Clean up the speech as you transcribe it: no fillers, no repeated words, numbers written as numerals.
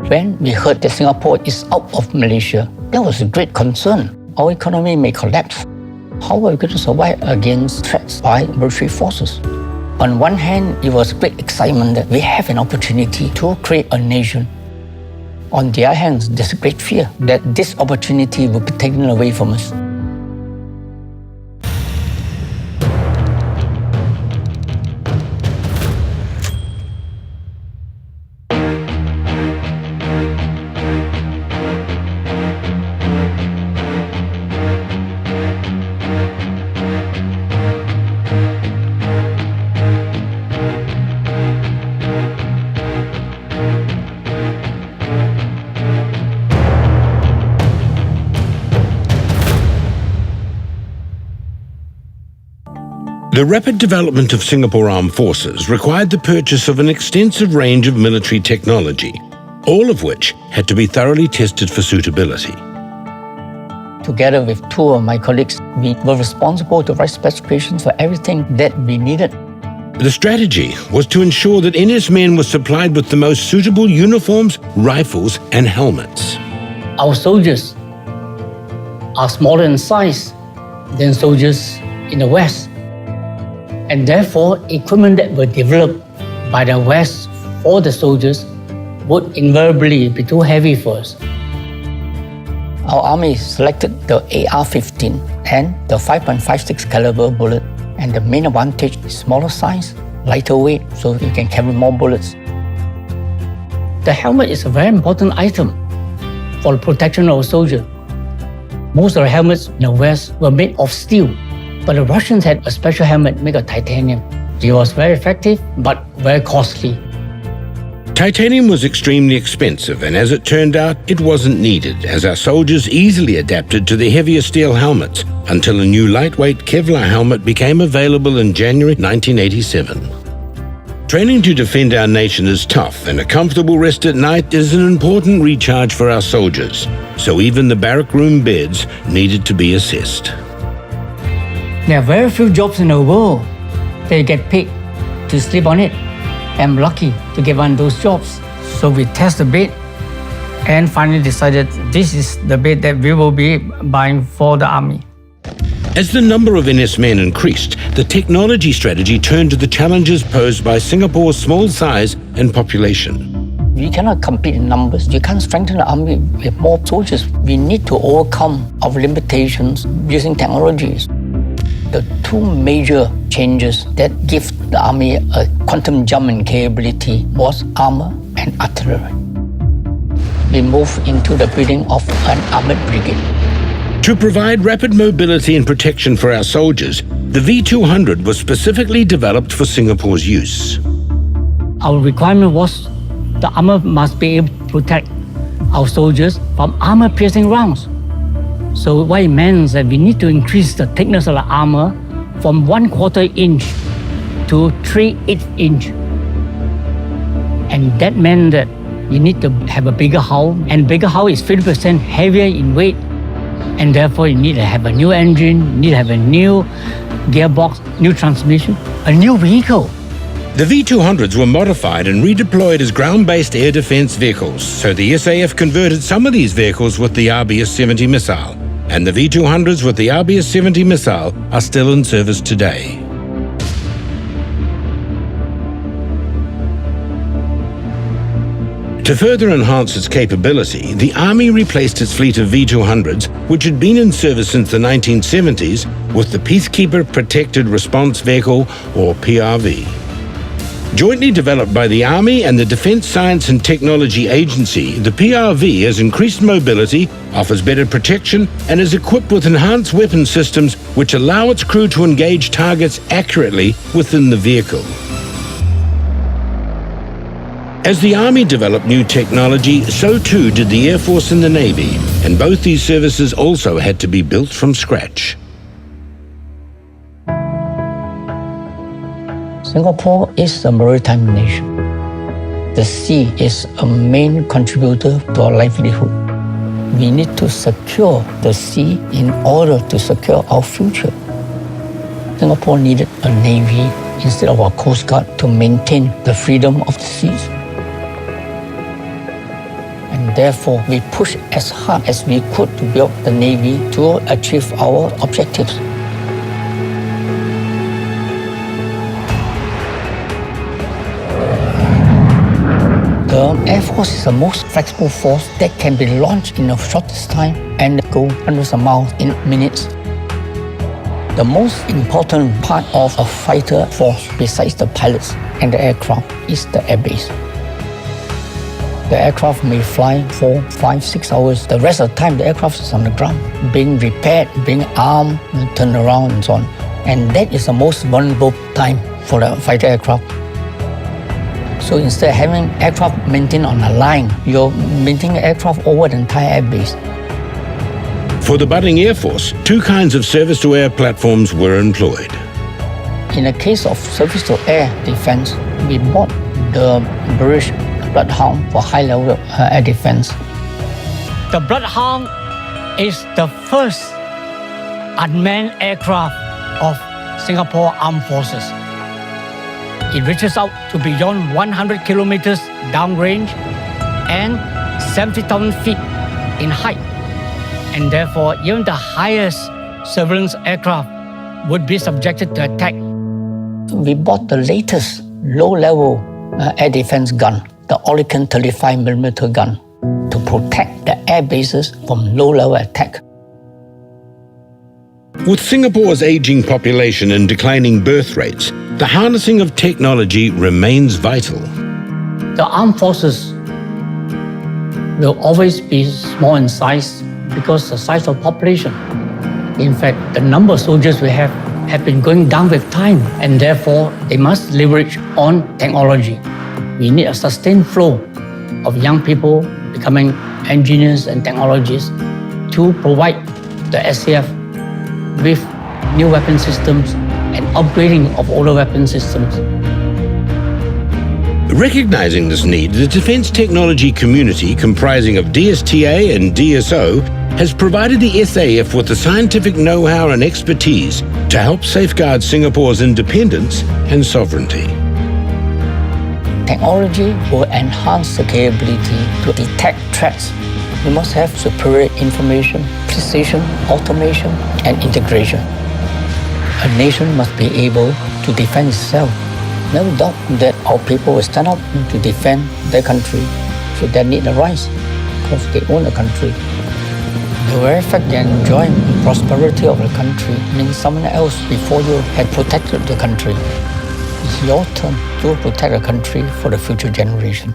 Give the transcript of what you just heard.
When we heard that Singapore is out of Malaysia, there was a great concern. Our economy may collapse. How are we going to survive against threats by military forces? On one hand, it was great excitement that we have an opportunity to create a nation. On the other hand, there's a great fear that this opportunity will be taken away from us. The rapid development of Singapore Armed Forces required the purchase of an extensive range of military technology, all of which had to be thoroughly tested for suitability. Together with two of my colleagues, we were responsible to write specifications for everything that we needed. The strategy was to ensure that NS men were supplied with the most suitable uniforms, rifles, and helmets. Our soldiers are smaller in size than soldiers in the West. And therefore, equipment that were developed by the West for the soldiers would invariably be too heavy for us. Our army selected the AR-15 and the 5.56 caliber bullet, and the main advantage is smaller size, lighter weight, so you can carry more bullets. The helmet is a very important item for the protection of a soldier. Most of the helmets in the West were made of steel, but the Russians had a special helmet made of titanium. It was very effective, but very costly. Titanium was extremely expensive, and as it turned out, it wasn't needed, as our soldiers easily adapted to the heavier steel helmets until a new lightweight Kevlar helmet became available in January 1987. Training to defend our nation is tough, and a comfortable rest at night is an important recharge for our soldiers, so even the barrack room beds needed to be assessed. There are very few jobs in the world that you get paid to sleep on it. I'm lucky to get one of those jobs. So we test the bed and finally decided this is the bed that we will be buying for the army. As the number of NS men increased, the technology strategy turned to the challenges posed by Singapore's small size and population. We cannot compete in numbers. You can't strengthen the army with more soldiers. We need to overcome our limitations using technologies. The two major changes that give the army a quantum jump in capability was armor and artillery. We moved into the building of an armored brigade. To provide rapid mobility and protection for our soldiers, the V200 was specifically developed for Singapore's use. Our requirement was the armor must be able to protect our soldiers from armor-piercing rounds. So what it means that we need to increase the thickness of the armor from 1/4 inch to 3/8 inch. And that meant that you need to have a bigger hull, and bigger hull is 50% heavier in weight. And therefore you need to have a new engine, you need to have a new gearbox, new transmission, a new vehicle. The V200s were modified and redeployed as ground-based air defense vehicles, so the SAF converted some of these vehicles with the RBS-70 missile, and the V200s with the RBS-70 missile are still in service today. To further enhance its capability, the Army replaced its fleet of V200s, which had been in service since the 1970s, with the Peacekeeper Protected Response Vehicle, or PRV. Jointly developed by the Army and the Defence Science and Technology Agency, the PRV has increased mobility, offers better protection, and is equipped with enhanced weapon systems which allow its crew to engage targets accurately within the vehicle. As the Army developed new technology, so too did the Air Force and the Navy, and both these services also had to be built from scratch. Singapore is a maritime nation. The sea is a main contributor to our livelihood. We need to secure the sea in order to secure our future. Singapore needed a navy instead of a coast guard to maintain the freedom of the seas. therefore we pushed as hard as we could to build the Navy to achieve our objectives. The Air Force is the most flexible force that can be launched in the shortest time and go hundreds of miles in minutes. The most important part of a fighter force, besides the pilots and the aircraft, is the airbase. The aircraft may fly 4, 5, 6 hours. The rest of the time, the aircraft is on the ground, being repaired, being armed, turned around, and so on. And that is the most vulnerable time for the fighter aircraft. So instead of having aircraft maintained on a line, you're maintaining aircraft over the entire airbase. For the budding Air Force, two kinds of surface-to-air platforms were employed. In the case of surface-to-air defense, we bought the British Bloodhound for high-level air defense. The Bloodhound is the first unmanned aircraft of Singapore Armed Forces. It reaches out to beyond 100 kilometers downrange and 70,000 feet in height. And therefore, even the highest surveillance aircraft would be subjected to attack. We bought the latest low-level air defense gun, the Olicon 35mm gun, to protect the air bases from low-level attack. With Singapore's aging population and declining birth rates, the harnessing of technology remains vital. The armed forces will always be small in size because the size of population. In fact, the number of soldiers we have been going down with time, and therefore they must leverage on technology. We need a sustained flow of young people becoming engineers and technologists to provide the SAF with new weapon systems and upgrading of older weapon systems. Recognizing this need, the defense technology community, comprising of DSTA and DSO, has provided the SAF with the scientific know-how and expertise to help safeguard Singapore's independence and sovereignty. Technology will enhance the capability to detect threats. We must have superior information, precision, automation, and integration. A nation must be able to defend itself. No doubt that our people will stand up to defend their country should they need a rise, because they own the country. The very fact they enjoy the prosperity of the country means someone else before you had protected the country. It's your turn to protect the country for the future generation.